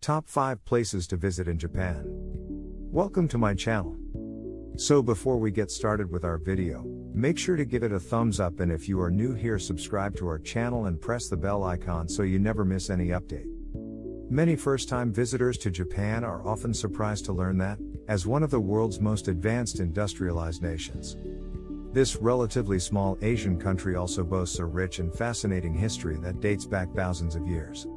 Top 5 Places to Visit in Japan. Welcome to my channel. So before we get started with our video, make sure to give it a thumbs up, and if you are new here, subscribe to our channel and press the bell icon so you never miss any update. Many first-time visitors to Japan are often surprised to learn that, as one of the world's most advanced industrialized nations, this relatively small Asian country also boasts a rich and fascinating history that dates back thousands of years.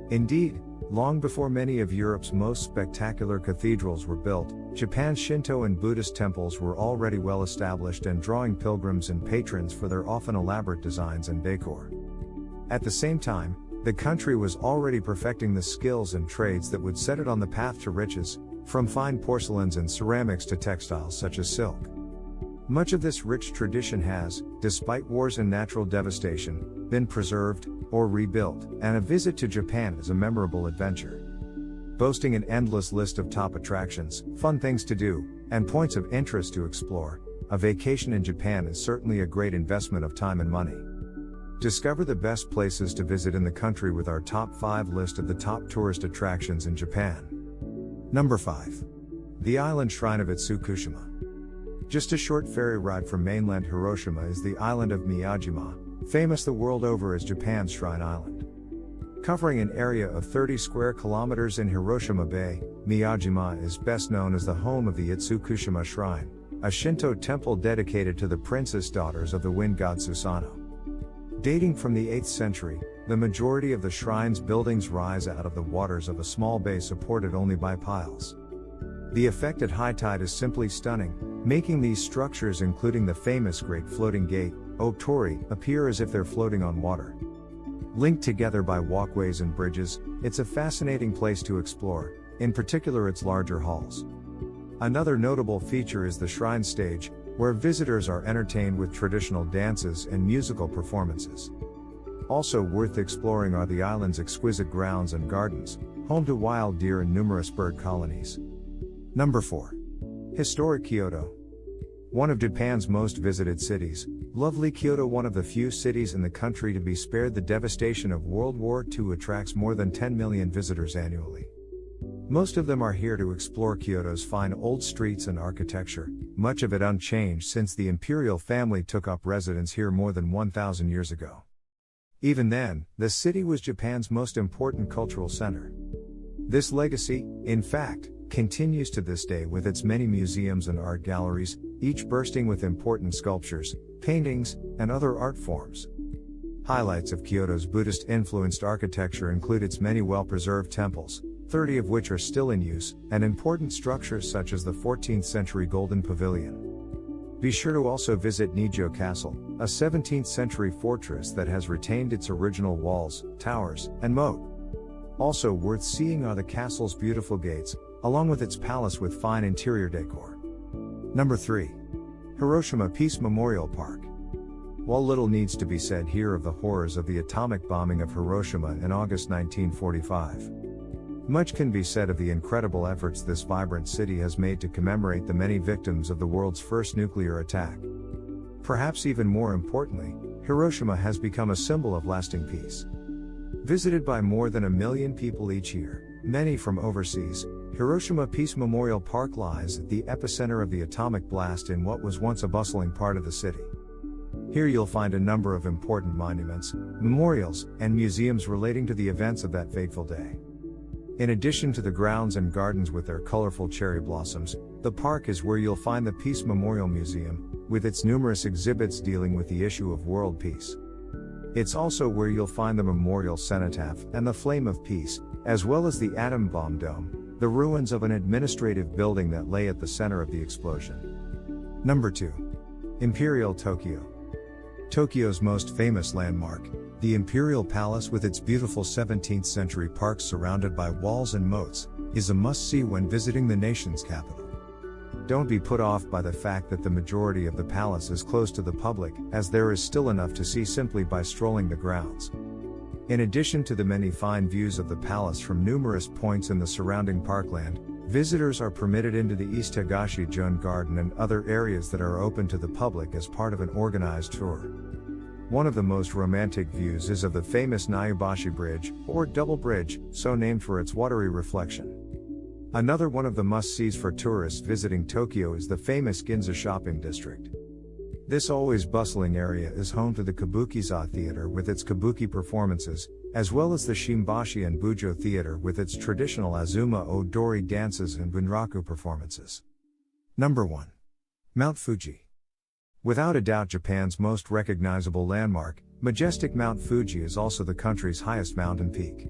Indeed, long before many of Europe's most spectacular cathedrals were built, Japan's Shinto and Buddhist temples were already well established and drawing pilgrims and patrons for their often elaborate designs and decor. At the same time, the country was already perfecting the skills and trades that would set it on the path to riches, from fine porcelains and ceramics to textiles such as silk. Much of this rich tradition has, despite wars and natural devastation, been preserved or rebuilt, and a visit to Japan is a memorable adventure. Boasting an endless list of top attractions, fun things to do, and points of interest to explore, a vacation in Japan is certainly a great investment of time and money. Discover the best places to visit in the country with our top 5 list of the top tourist attractions in Japan. Number 5. The island shrine of Itsukushima. Just a short ferry ride from mainland Hiroshima is the island of Miyajima, famous the world over as Japan's Shrine Island. Covering an area of 30 square kilometers in Hiroshima Bay, Miyajima is best known as the home of the Itsukushima Shrine, a Shinto temple dedicated to the princess daughters of the wind god Susanoo. Dating from the 8th century, the majority of the shrine's buildings rise out of the waters of a small bay supported only by piles. The effect at high tide is simply stunning, making these structures, including the famous Great Floating Gate, Otori, appear as if they're floating on water. Linked together by walkways and bridges, it's a fascinating place to explore, in particular its larger halls. Another notable feature is the shrine stage, where visitors are entertained with traditional dances and musical performances. Also worth exploring are the island's exquisite grounds and gardens, home to wild deer and numerous bird colonies. Number 4. Historic Kyoto. One of Japan's most visited cities, lovely Kyoto, one of the few cities in the country to be spared the devastation of World War II, attracts more than 10 million visitors annually. Most of them are here to explore Kyoto's fine old streets and architecture, much of it unchanged since the imperial family took up residence here more than 1,000 years ago. Even then, the city was Japan's most important cultural center. This legacy, in fact, continues to this day with its many museums and art galleries, each bursting with important sculptures, paintings, and other art forms. Highlights of Kyoto's Buddhist-influenced architecture include its many well-preserved temples, 30 of which are still in use, and important structures such as the 14th century Golden Pavilion. Be sure to also visit Nijo Castle, a 17th century fortress that has retained its original walls, towers, and moat. Also worth seeing are the castle's beautiful gates, along with its palace with fine interior decor. Number 3. Hiroshima Peace Memorial Park. While little needs to be said here of the horrors of the atomic bombing of Hiroshima in August 1945, much can be said of the incredible efforts this vibrant city has made to commemorate the many victims of the world's first nuclear attack. Perhaps even more importantly, Hiroshima has become a symbol of lasting peace. Visited by more than 1 million people each year, many from overseas, Hiroshima Peace Memorial Park lies at the epicenter of the atomic blast in what was once a bustling part of the city. Here you'll find a number of important monuments, memorials, and museums relating to the events of that fateful day. In addition to the grounds and gardens with their colorful cherry blossoms, the park is where you'll find the Peace Memorial Museum, with its numerous exhibits dealing with the issue of world peace. It's also where you'll find the Memorial Cenotaph and the Flame of Peace, as well as the Atom Bomb Dome, the ruins of an administrative building that lay at the center of the explosion. Number 2. Imperial Tokyo. Tokyo's most famous landmark, the Imperial Palace with its beautiful 17th century parks surrounded by walls and moats, is a must-see when visiting the nation's capital. Don't be put off by the fact that the majority of the palace is closed to the public, as there is still enough to see simply by strolling the grounds. In addition to the many fine views of the palace from numerous points in the surrounding parkland, visitors are permitted into the East Higashi-jun Garden and other areas that are open to the public as part of an organized tour. One of the most romantic views is of the famous Nayubashi Bridge, or Double Bridge, so named for its watery reflection. Another one of the must-sees for tourists visiting Tokyo is the famous Ginza shopping district. This always bustling area is home to the Kabukiza Theater with its kabuki performances, as well as the Shimbashi and Bujo Theater with its traditional Azuma Odori dances and bunraku performances. Number 1. Mount Fuji. Without a doubt Japan's most recognizable landmark, majestic Mount Fuji is also the country's highest mountain peak.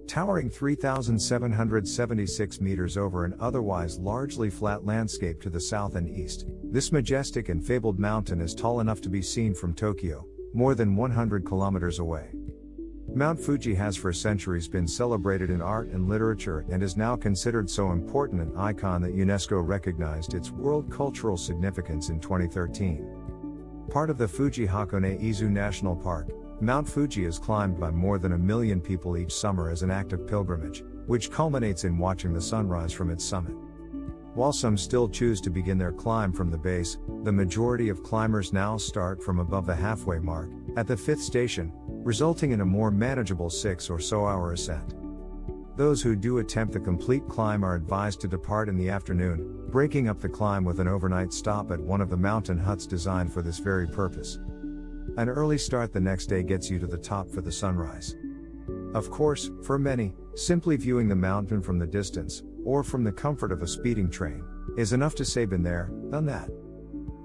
Towering 3,776 meters over an otherwise largely flat landscape to the south and east, this majestic and fabled mountain is tall enough to be seen from Tokyo, more than 100 kilometers away. Mount Fuji has for centuries been celebrated in art and literature and is now considered so important an icon that UNESCO recognized its world cultural significance in 2013. Part of the Fuji-Hakone-Izu National Park, Mount Fuji is climbed by more than 1 million people each summer as an act of pilgrimage, which culminates in watching the sunrise from its summit. While some still choose to begin their climb from the base, the majority of climbers now start from above the halfway mark, at the 5th station, resulting in a more manageable 6 or so hour ascent. Those who do attempt the complete climb are advised to depart in the afternoon, breaking up the climb with an overnight stop at one of the mountain huts designed for this very purpose. An early start the next day gets you to the top for the sunrise. Of course, for many, simply viewing the mountain from the distance, or from the comfort of a speeding train, is enough to say been there, done that.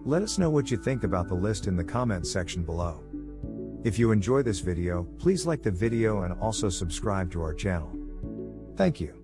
Let us know what you think about the list in the comments section below. If you enjoy this video, please like the video and also subscribe to our channel. Thank you.